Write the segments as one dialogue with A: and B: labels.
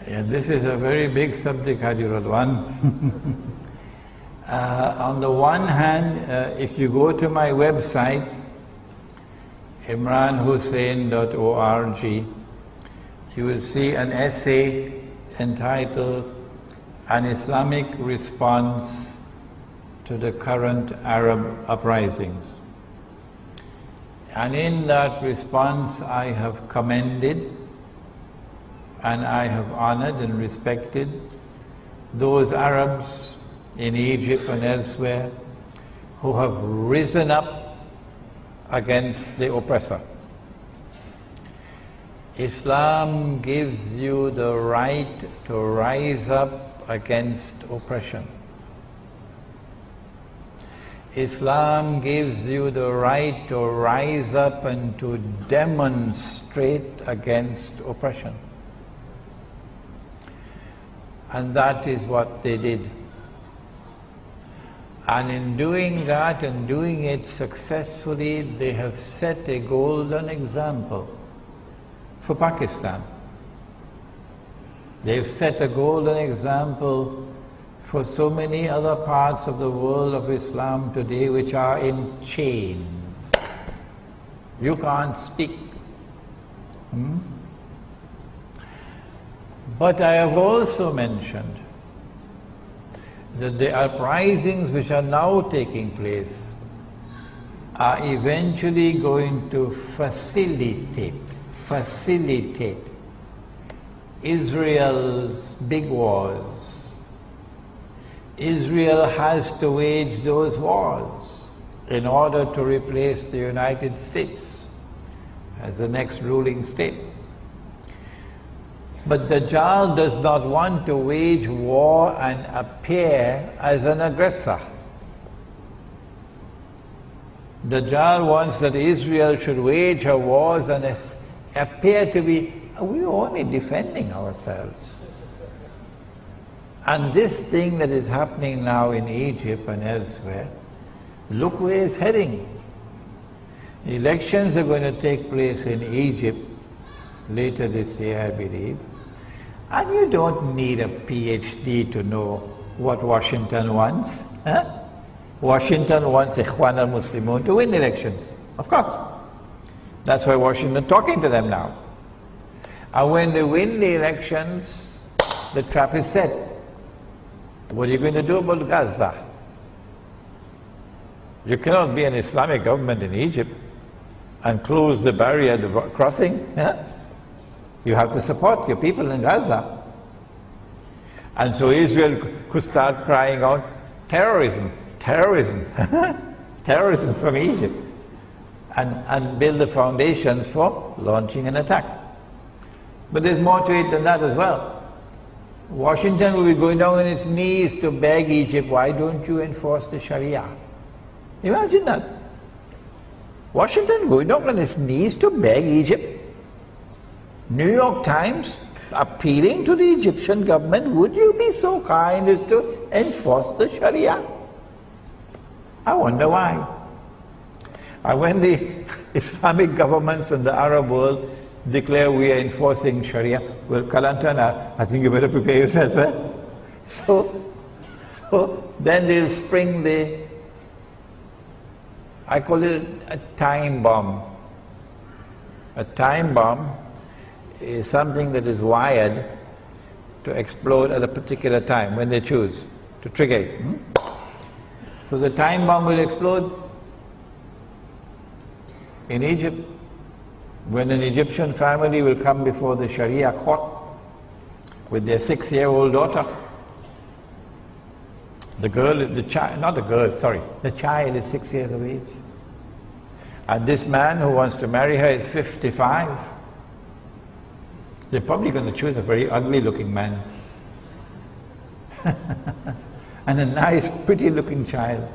A: Yeah, this is a very big subject, Haji Radwan. On the one hand, if you go to my website, imranhussain.org, you will see an essay entitled An Islamic Response to the Current Arab Uprisings. And in that response I have commended and I have honored and respected those Arabs in Egypt and elsewhere who have risen up against the oppressor. Islam gives you the right to rise up against oppression. Islam gives you the right to rise up and to demonstrate against oppression. And that is what they did. And in doing that and doing it successfully, they have set a golden example for Pakistan. They've set a golden example for so many other parts of the world of Islam today which are in chains. You can't speak. But I have also mentioned that the uprisings which are now taking place are eventually going to facilitate Israel's big wars. Israel has to wage those wars in order to replace the United States as the next ruling state. But Dajjal does not want to wage war and appear as an aggressor. Dajjal wants that Israel should wage her wars and appear to be, we're only defending ourselves. And this thing that is happening now in Egypt and elsewhere, look where it's heading. Elections are going to take place in Egypt later this year, I believe. And you don't need a PhD to know what Washington wants. Washington wants Ikhwan al-Muslimun to win elections, of course. That's why Washington is talking to them now. And when they win the elections, the trap is set. What are you going to do about Gaza? You cannot be an Islamic government in Egypt and close the barrier, the crossing. You have to support your people in Gaza. And so Israel could start crying out, terrorism, terrorism, terrorism from Egypt, and build the foundations for launching an attack. But there's more to it than that as well. Washington will be going down on its knees to beg Egypt, why don't you enforce the Sharia? Imagine that. Washington going down on its knees to beg Egypt. New York Times appealing to the Egyptian government, would you be so kind as to enforce the Sharia? I wonder why. And when the Islamic governments in the Arab world declare we are enforcing Sharia, well, Kalantana, I think you better prepare yourself. So then they'll spring the, I call it a time bomb. A time bomb is something that is wired to explode at a particular time when they choose to trigger it. So the time bomb will explode in Egypt when an Egyptian family will come before the Sharia court with their 6-year-old daughter. The child is 6 years of age. And this man who wants to marry her is 55. They're probably going to choose a very ugly looking man. And a nice, pretty looking child.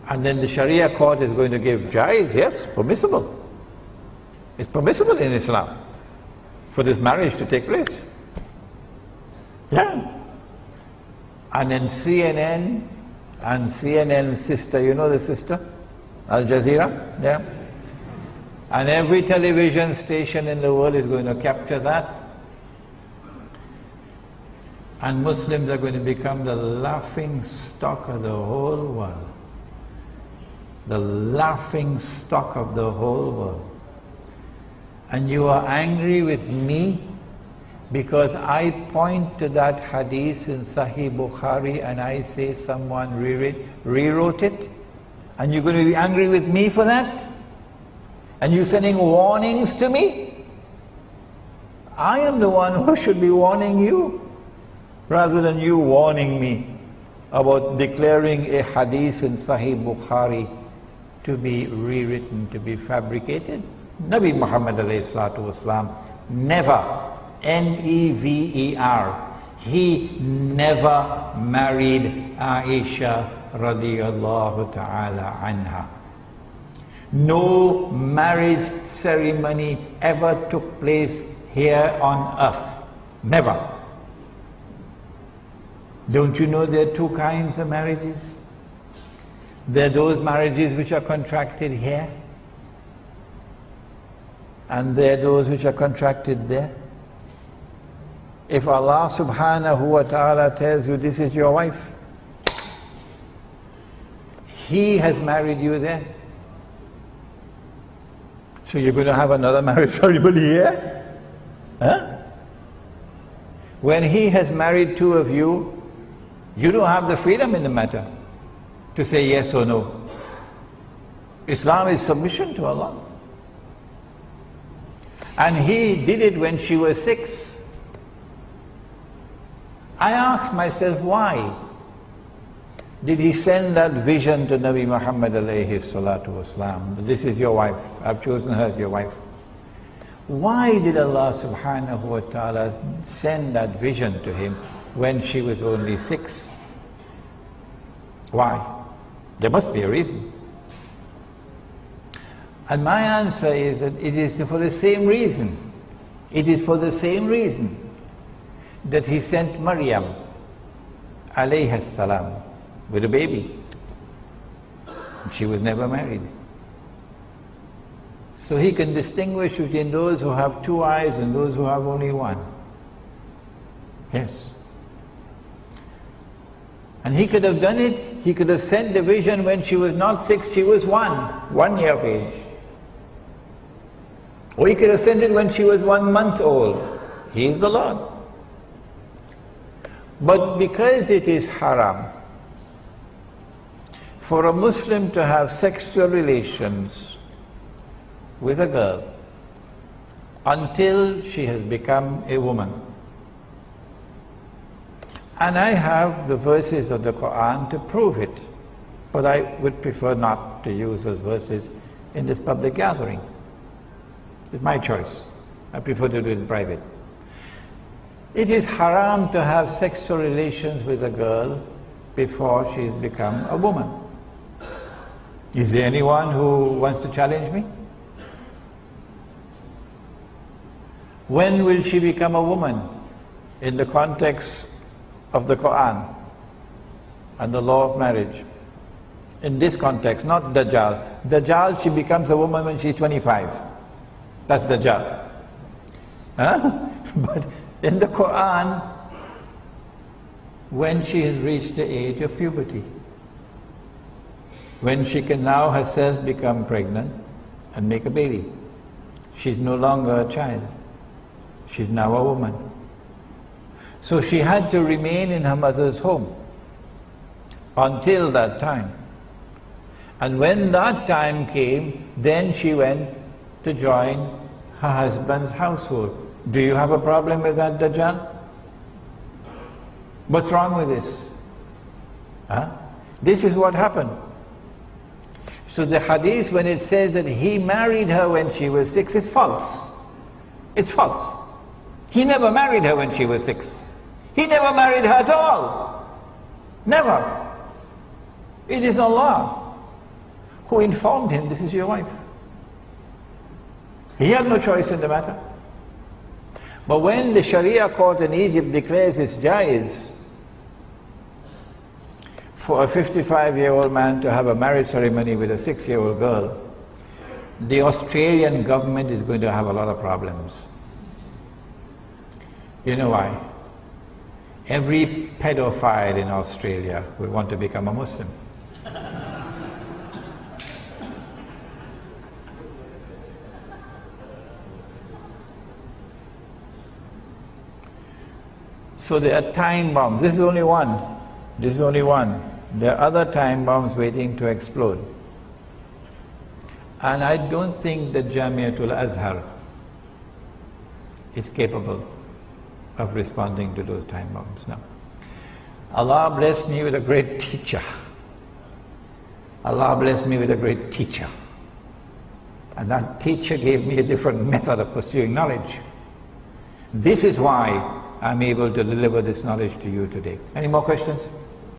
A: And then the Sharia court is going to give jais, yes, permissible. It's permissible in Islam for this marriage to take place. Yeah. And then CNN and CNN's sister, you know the sister? Al Jazeera, yeah. And every television station in the world is going to capture that. And Muslims are going to become the laughing stock of the whole world. The laughing stock of the whole world. And you are angry with me because I point to that hadith in Sahih Bukhari and I say someone rewrote it? And you're going to be angry with me for that? And you're sending warnings to me? I am the one who should be warning you, rather than you warning me about declaring a hadith in Sahih Bukhari to be rewritten, to be fabricated. Nabi Muhammad ﷺ never, N-E-V-E-R, he never married Aisha radiyallahu ta'ala anha. No marriage ceremony ever took place here on earth. Never. Don't you know there are two kinds of marriages? There are those marriages which are contracted here, and there are those which are contracted there. If Allah subhanahu wa ta'ala tells you this is your wife, He has married you there. So you're going to have another marriage ceremony here? Huh? When He has married two of you, you don't have the freedom in the matter to say yes or no. Islam is submission to Allah. And He did it when she was 6. I asked myself, why did He send that vision to Nabi Muhammad alayhi salatu wasalam? This is your wife, I've chosen her as your wife. Why did Allah subhanahu wa ta'ala send that vision to him when she was only 6? Why? There must be a reason. And my answer is that it is for the same reason. It is for the same reason that He sent Maryam alayhi salam with a baby. And she was never married. So He can distinguish between those who have two eyes and those who have only one. Yes. And He could have done it, He could have sent the vision when she was not 6, she was 1 year of age. Or He could have sent it when she was 1 month old. He is the Lord. But because it is haram for a Muslim to have sexual relations with a girl until she has become a woman. And I have the verses of the Quran to prove it, but I would prefer not to use those verses in this public gathering. It's my choice. I prefer to do it in private. It is haram to have sexual relations with a girl before she has become a woman. Is there anyone who wants to challenge me? When will she become a woman in the context of the Quran and the law of marriage? In this context, not Dajjal. Dajjal, she becomes a woman when she's 25. That's Dajjal. Huh? But in the Quran, when she has reached the age of puberty, when she can now herself become pregnant and make a baby, she's no longer a child. She's now a woman. So she had to remain in her mother's home until that time. And when that time came, then she went to join her husband's household. Do you have a problem with that, Dajjal? What's wrong with this? Huh? This is what happened. So the hadith, when it says that he married her when she was 6, is false. It's false. He never married her when she was 6. He never married her at all. Never. It is Allah who informed him, this is your wife. He had no choice in the matter. But when the Sharia court in Egypt declares it's jaiz for a 55-year-old man to have a marriage ceremony with a 6-year-old girl, the Australian government is going to have a lot of problems. You know why? Every pedophile in Australia will want to become a Muslim. So there are time bombs. This is only one. This is only one. There are other time bombs waiting to explode. And I don't think that Jamiatul Azhar is capable of responding to those time bombs. No. Allah blessed me with a great teacher. Allah blessed me with a great teacher. And that teacher gave me a different method of pursuing knowledge. This is why I'm able to deliver this knowledge to you today. Any more questions?